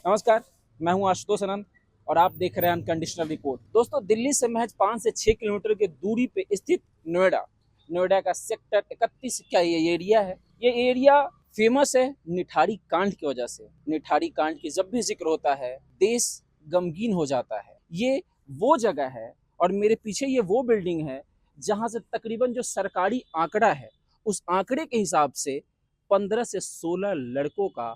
नमस्कार, मैं हूं आशुतोष अनंत और आप देख रहे हैं अनकंडीशनल रिपोर्ट। दोस्तों, दिल्ली से महज 5 से 6 किलोमीटर की दूरी पे स्थित नोएडा का सेक्टर 31 का ये एरिया है। ये एरिया फेमस है निठारी कांड की वजह से। निठारी कांड की जब भी जिक्र होता है, देश गमगीन हो जाता है। ये वो जगह है और मेरे पीछे ये वो बिल्डिंग है जहां से तकरीबन जो सरकारी आंकड़ा है, उस आंकड़े के हिसाब से 15 से 16 लड़कों का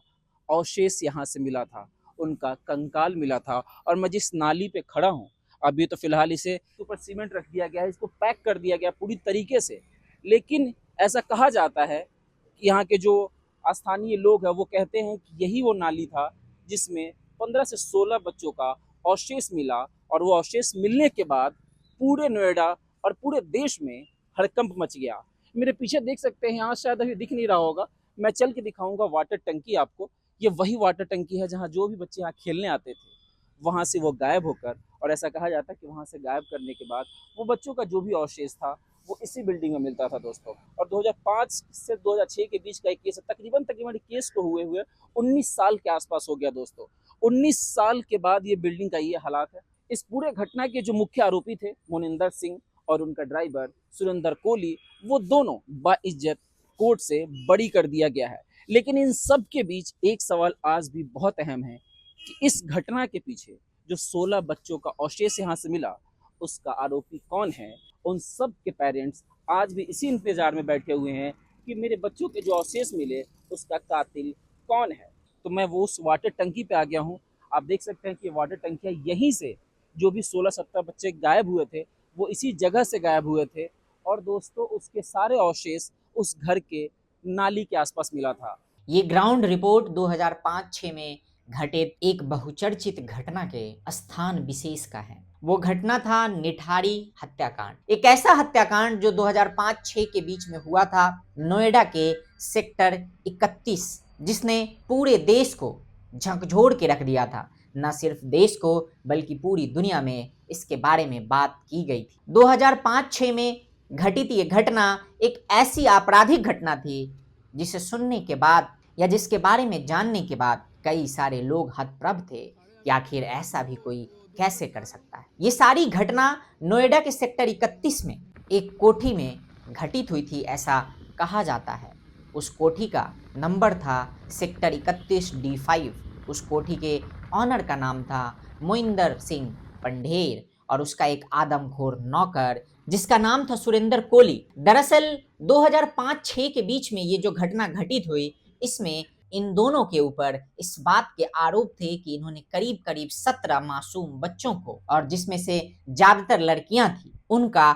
अवशेष यहाँ से मिला था, उनका कंकाल मिला था। और मैं जिस नाली पे खड़ा हूँ, अभी तो फिलहाल इसे ऊपर सीमेंट रख दिया गया है, इसको पैक कर दिया गया पूरी तरीके से। लेकिन ऐसा कहा जाता है कि यहाँ के जो स्थानीय लोग हैं वो कहते हैं कि यही वो नाली था जिसमें 15 से 16 बच्चों का अवशेष मिला। और वो अवशेष मिलने के बाद पूरे नोएडा और पूरे देश में हड़कंप मच गया। मेरे पीछे देख सकते हैं, यहाँ शायद अभी दिख नहीं रहा होगा, मैं चल के दिखाऊंगा वाटर टंकी आपको। ये वही वाटर टंकी है जहाँ जो भी बच्चे यहाँ खेलने आते थे, वहाँ से वो गायब होकर, और ऐसा कहा जाता है कि वहाँ से गायब करने के बाद वो बच्चों का जो भी अवशेष था वो इसी बिल्डिंग में मिलता था दोस्तों। और 2005 से 2006 के बीच का एक केस है। तकरीबन केस को हुए हुए 19 साल के आसपास हो गया दोस्तों। 19 साल के बाद ये बिल्डिंग का ये हालात है। इस पूरे घटना के जो मुख्य आरोपी थे मोनिंदर सिंह और उनका ड्राइवर सुरेंद्र कोहली, वो दोनों बाइज्जत कोर्ट से बरी कर दिया गया है। लेकिन इन सब के बीच एक सवाल आज भी बहुत अहम है कि इस घटना के पीछे जो 16 बच्चों का अवशेष यहाँ से मिला, उसका आरोपी कौन है। उन सब के पेरेंट्स आज भी इसी इंतजार में बैठे हुए हैं कि मेरे बच्चों के जो अवशेष मिले उसका कातिल कौन है। तो मैं वो उस वाटर टंकी पे आ गया हूँ। आप देख सकते हैं कि वाटर टंकियाँ यहीं से जो भी 16-17 बच्चे गायब हुए थे वो इसी जगह से गायब हुए थे। और दोस्तों, उसके सारे अवशेष उस घर के नाली के आसपास मिला था। ये ग्राउंड रिपोर्ट 2005-6 में घटित एक बहुचर्चित घटना के स्थान विशेष का है। वो घटना था निठारी हत्याकांड। एक ऐसा हत्याकांड जो 2005-6 के बीच में हुआ था नोएडा के सेक्टर 31, जिसने पूरे देश को झकझोर के रख दिया था। न सिर्फ देश को बल्कि पूरी दुनिया में इसके बारे में बात की गई थी। 2005-6 में घटित ये घटना एक ऐसी आपराधिक घटना थी जिसे सुनने के बाद या जिसके बारे में जानने के बाद कई सारे लोग हतप्रभ थे कि आखिर ऐसा भी कोई कैसे कर सकता है। ये सारी घटना नोएडा के सेक्टर 31 में एक कोठी में घटित हुई थी, ऐसा कहा जाता है। उस कोठी का नंबर था सेक्टर 31D5। उस कोठी के ऑनर का नाम था मोइंदर सिंह पंढेर और उसका एक आदमखोर नौकर जिसका नाम था सुरेंद्र कोहली। दरअसल 2005-6 के बीच में ये जो घटना घटित हुई, इसमें इन दोनों के ऊपर इस बात के आरोप थे कि इन्होंने करीब करीब 17 मासूम बच्चों को, और जिसमें से ज्यादातर लड़कियां थी, उनका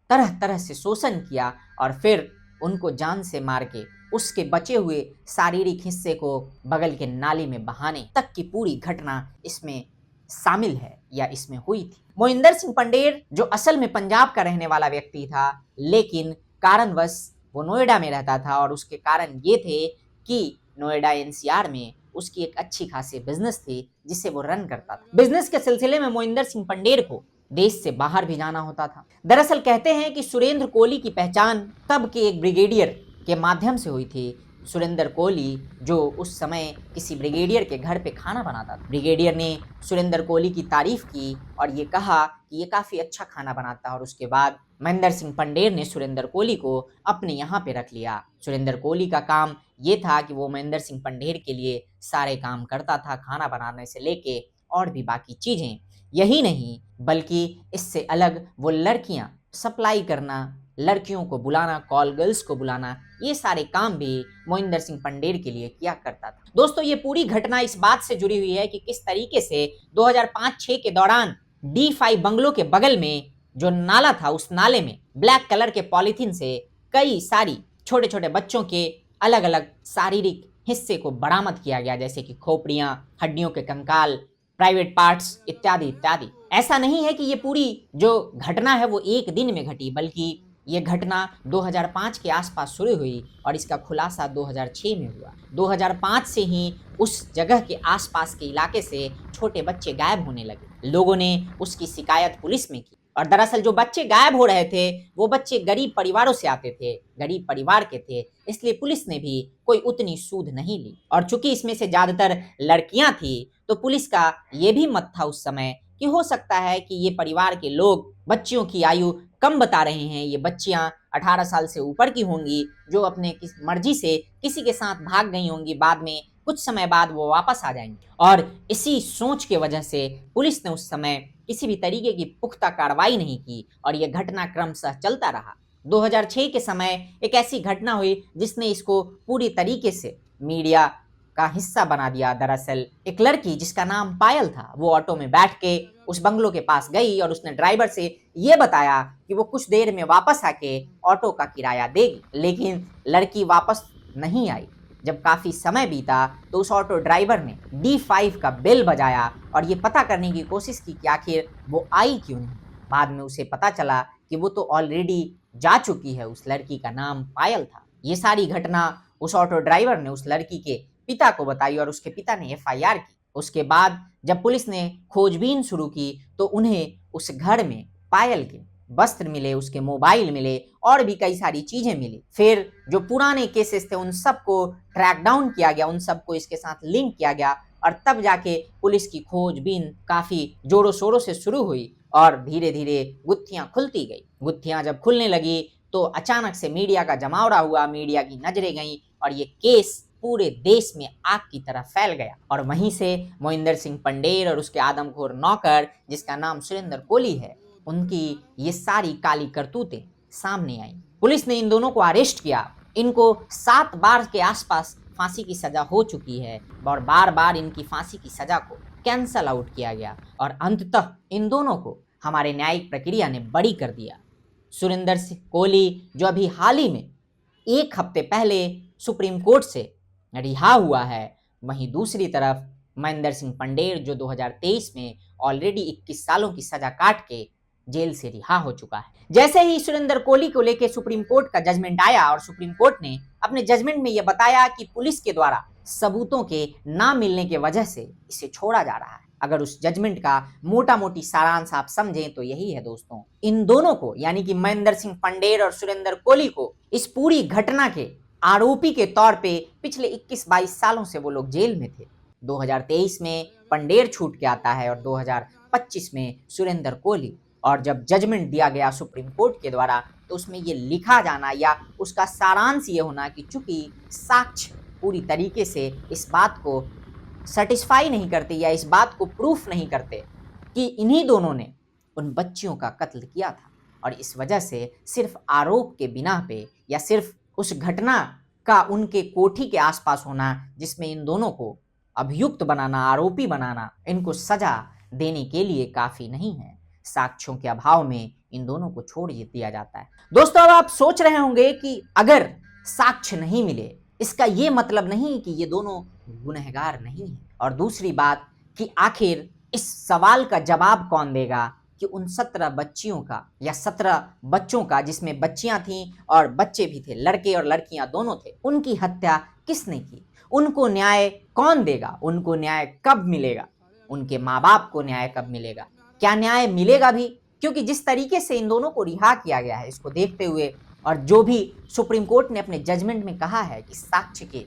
तरह तरह से शोषण किया और फिर उनको जान से मार के उसके बचे हुए शारीरिक हिस्से को बगल के नाली में बहाने तक की पूरी घटना इसमें शामिल है या इसमें हुई थी। मोहिंदर सिंह पंढेर जो असल में पंजाब का रहने वाला व्यक्ति था, लेकिन कारणवश वो नोएडा में रहता था और उसके कारण ये थे कि नोएडा एनसीआर में उसकी एक अच्छी खासी बिजनेस थी जिसे वो रन करता था। बिजनेस के सिलसिले में मोहिंदर सिंह पंढेर को देश से बाहर भी जाना होता था। दरअसल कहते हैं कि सुरेंद्र कोहली की पहचान तब के एक ब्रिगेडियर के माध्यम से हुई थी। सुरेंद्र कोहली जो उस समय किसी ब्रिगेडियर के घर पे खाना बनाता था। ब्रिगेडियर ने सुरेंद्र कोहली की तारीफ की और ये कहा कि ये काफ़ी अच्छा खाना बनाता है, और उसके बाद महेंद्र सिंह पंढेर ने सुरेंद्र कोहली को अपने यहाँ पे रख लिया। सुरेंद्र कोहली का काम ये था कि वो महेंद्र सिंह पंढेर के लिए सारे काम करता था, खाना बनाने से लेके और भी बाकी चीज़ें। यही नहीं बल्कि इससे अलग वो लड़कियां सप्लाई करना, लड़कियों को बुलाना, कॉल गर्ल्स को बुलाना, ये सारे काम भी मोहिंदर सिंह पंढेर के लिए किया करता था। दोस्तों, ये पूरी घटना इस बात से जुड़ी हुई है कि किस तरीके से 2005-6 के दौरान D5 बंगलों के बगल में जो नाला था, उस नाले में ब्लैक कलर के पॉलीथीन से कई सारी छोटे छोटे बच्चों के अलग अलग शारीरिक हिस्से को बरामद किया गया, जैसे कि खोपड़ियां, हड्डियों के कंकाल, प्राइवेट पार्ट्स इत्यादि इत्यादि। ऐसा नहीं है कि ये पूरी जो घटना है वो एक दिन में घटी, बल्कि ये घटना 2005 के आसपास शुरू हुई और इसका खुलासा 2006 में हुआ। 2005 से ही उस जगह के आसपास के इलाके से छोटे बच्चे गायब होने लगे। लोगों ने उसकी शिकायत पुलिस में की। और दरअसल जो बच्चे गायब हो रहे थे वो बच्चे गरीब परिवारों से आते थे, गरीब परिवार के थे, इसलिए पुलिस ने भी कोई उतनी सूद नहीं ली। और चूंकि इसमें से ज्यादातर लड़कियां थी तो पुलिस का ये भी मत था उस समय कि हो सकता है कि ये परिवार के लोग बच्चियों की आयु कम बता रहे हैं, ये बच्चियां 18 साल से ऊपर की होंगी जो अपने मर्जी से किसी के साथ भाग गई होंगी, बाद में कुछ समय बाद वो वापस आ जाएंगी। और इसी सोच के वजह से पुलिस ने उस समय किसी भी तरीके की पुख्ता कार्रवाई नहीं की और यह घटना क्रमशः चलता रहा। 2006 के समय एक ऐसी घटना हुई जिसने इसको पूरी तरीके से मीडिया का हिस्सा बना दिया। दरअसल एक लड़की जिसका नाम पायल था वो ऑटो में बैठ के उस बंगलों के पास गई और उसने ड्राइवर से ये बताया कि वो कुछ देर में वापस आके ऑटो का किराया देगी, लेकिन लड़की वापस नहीं आई। जब काफी समय बीता तो उस ऑटो ड्राइवर ने D5 का बेल बजाया और ये पता करने की कोशिश की कि आखिर वो आई क्यों नहीं। बाद में उसे पता चला कि वो तो ऑलरेडी जा चुकी है, उस लड़की का नाम पायल था। ये सारी घटना उस ऑटो ड्राइवर ने उस लड़की के पिता को बताई और उसके पिता ने FIR की। उसके बाद जब पुलिस ने खोजबीन शुरू की तो उन्हें उस घर में पायल के वस्त्र मिले, उसके मोबाइल मिले और भी कई सारी चीजें मिली। फिर जो पुराने केसेस थे उन सबको ट्रैक डाउन किया गया, उन सबको इसके साथ लिंक किया गया और तब जाके पुलिस की खोजबीन काफी जोरों शोरों से शुरू हुई और धीरे धीरे गुत्थियां खुलती गई। गुत्थियां जब खुलने लगी तो अचानक से मीडिया का जमावड़ा हुआ, मीडिया की नजरें गईं और ये केस पूरे देश में आग की तरह फैल गया। और वहीं से मोहिंदर सिंह पंडेर और उसके आदमखोर नौकर जिसका नाम सुरेंद्र कोहली है, उनकी ये सारी काली करतूतें सामने आई। पुलिस ने इन दोनों को अरेस्ट किया। इनको 7 बार के आसपास फांसी की सजा हो चुकी है और बार बार इनकी फांसी की सजा को कैंसल आउट किया गया और अंततः इन दोनों को हमारे न्यायिक प्रक्रिया ने बरी कर दिया। सुरेंद्र सिंह कोहली जो अभी हाल ही में 1 हफ्ते पहले सुप्रीम कोर्ट से रिहा हुआ है, वहीं दूसरी तरफ महेंद्र सिंह पंडेर जो 2023 में ऑलरेडी 21 सालों की सजा काट के जेल से रिहा हो चुका है। जैसे ही सुरेंद्र कोहली को लेकर सुप्रीम कोर्ट का जजमेंट आया और सुप्रीम कोर्ट ने अपने जजमेंट में यह बताया कि पुलिस के द्वारा सबूतों के ना मिलने की वजह से इसे छोड़ा जा रहा है। अगर उस जजमेंट का मोटा मोटी सारांश आप समझें तो यही है दोस्तों, इन दोनों को यानी कि महेंद्र सिंह पंडेर और सुरेंद्र कोहली को इस पूरी घटना के आरोपी के तौर पे पिछले 21-22 सालों से वो लोग जेल में थे। 2023 में पंडेर छूट के आता है और 2025 में सुरेंद्र कोहली। और जब जजमेंट दिया गया सुप्रीम कोर्ट के द्वारा तो उसमें ये लिखा जाना या उसका सारांश ये होना कि चूंकि साक्ष्य पूरी तरीके से इस बात को सेटिस्फाई नहीं करते या इस बात को प्रूफ नहीं करते कि इन्हीं दोनों ने उन बच्चियों का कत्ल किया था, और इस वजह से सिर्फ आरोप के बिना पे या सिर्फ उस घटना का उनके कोठी के आसपास होना जिसमें इन दोनों को अभियुक्त बनाना, आरोपी बनाना, इनको सजा देने के लिए काफी नहीं है। साक्ष्यों के अभाव में इन दोनों को छोड़ दिया जाता है। दोस्तों अब आप सोच रहे होंगे कि अगर साक्ष्य नहीं मिले इसका ये मतलब नहीं कि ये दोनों गुनहगार नहीं है। और दूसरी बात कि आखिर इस सवाल का जवाब कौन देगा कि उन 17 बच्चियों का या 17 बच्चों का जिसमें बच्चियां थीं और बच्चे भी थे, लड़के और लड़कियां दोनों थे, उनकी हत्या किसने की? उनको न्याय कौन देगा? उनको न्याय कब मिलेगा? उनके माँ बाप को न्याय कब मिलेगा? क्या न्याय मिलेगा भी? क्योंकि जिस तरीके से इन दोनों को रिहा किया गया है इसको देखते हुए और जो भी सुप्रीम कोर्ट ने अपने जजमेंट में कहा है कि साक्ष्य की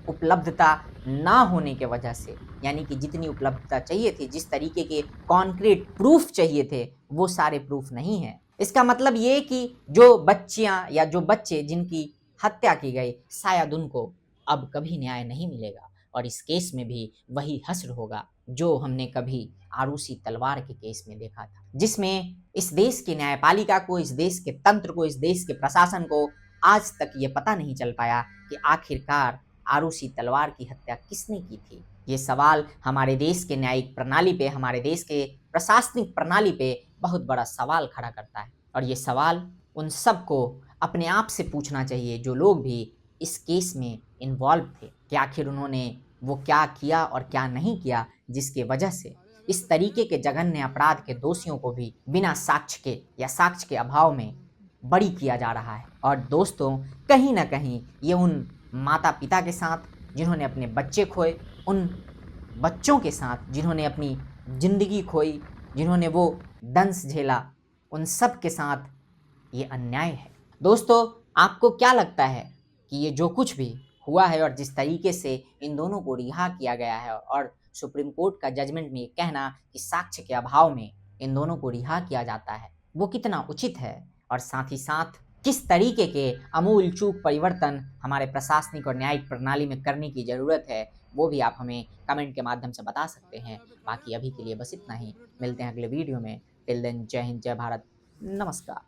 उपलब्धता ना होने के वजह से, यानी कि जितनी उपलब्धता चाहिए थी, जिस तरीके के कॉन्क्रीट प्रूफ चाहिए थे, वो सारे प्रूफ नहीं है। इसका मतलब ये कि जो बच्चियां या जो बच्चे जिनकी हत्या की गई शायद उनको अब कभी न्याय नहीं मिलेगा। और इस केस में भी वही हश्र होगा जो हमने कभी आरूसी तलवार के केस में देखा था, जिसमें इस देश की न्यायपालिका को, इस देश के तंत्र को, इस देश के प्रशासन को आज तक ये पता नहीं चल पाया कि आखिरकार आरूसी तलवार की हत्या किसने की थी। ये सवाल हमारे देश के न्यायिक प्रणाली पे, हमारे देश के प्रशासनिक प्रणाली पे बहुत बड़ा सवाल खड़ा करता है। और ये सवाल उन सबको अपने आप से पूछना चाहिए जो लोग भी इस केस में इन्वॉल्व थे कि आखिर उन्होंने वो क्या किया और क्या नहीं किया जिसके वजह से इस तरीके के जघन्य अपराध के दोषियों को भी बिना साक्ष्य के या साक्ष्य के अभाव में बरी किया जा रहा है। और दोस्तों कहीं ना कहीं ये उन माता पिता के साथ जिन्होंने अपने बच्चे खोए, उन बच्चों के साथ जिन्होंने अपनी जिंदगी खोई, जिन्होंने वो दंश झेला, उन सब के साथ ये अन्याय है। दोस्तों, आपको क्या लगता है कि ये जो कुछ भी हुआ है और जिस तरीके से इन दोनों को रिहा किया गया है और सुप्रीम कोर्ट का जजमेंट में ये कहना कि साक्ष्य के अभाव में इन दोनों को रिहा किया जाता है, वो कितना उचित है? और साथ ही साथ किस तरीके के आमूल चूक परिवर्तन हमारे प्रशासनिक और न्यायिक प्रणाली में करने की ज़रूरत है, वो भी आप हमें कमेंट के माध्यम से बता सकते हैं। बाकी अभी के लिए बस इतना ही। मिलते हैं अगले वीडियो में। टिल देन, जय हिंद, जय भारत, नमस्कार।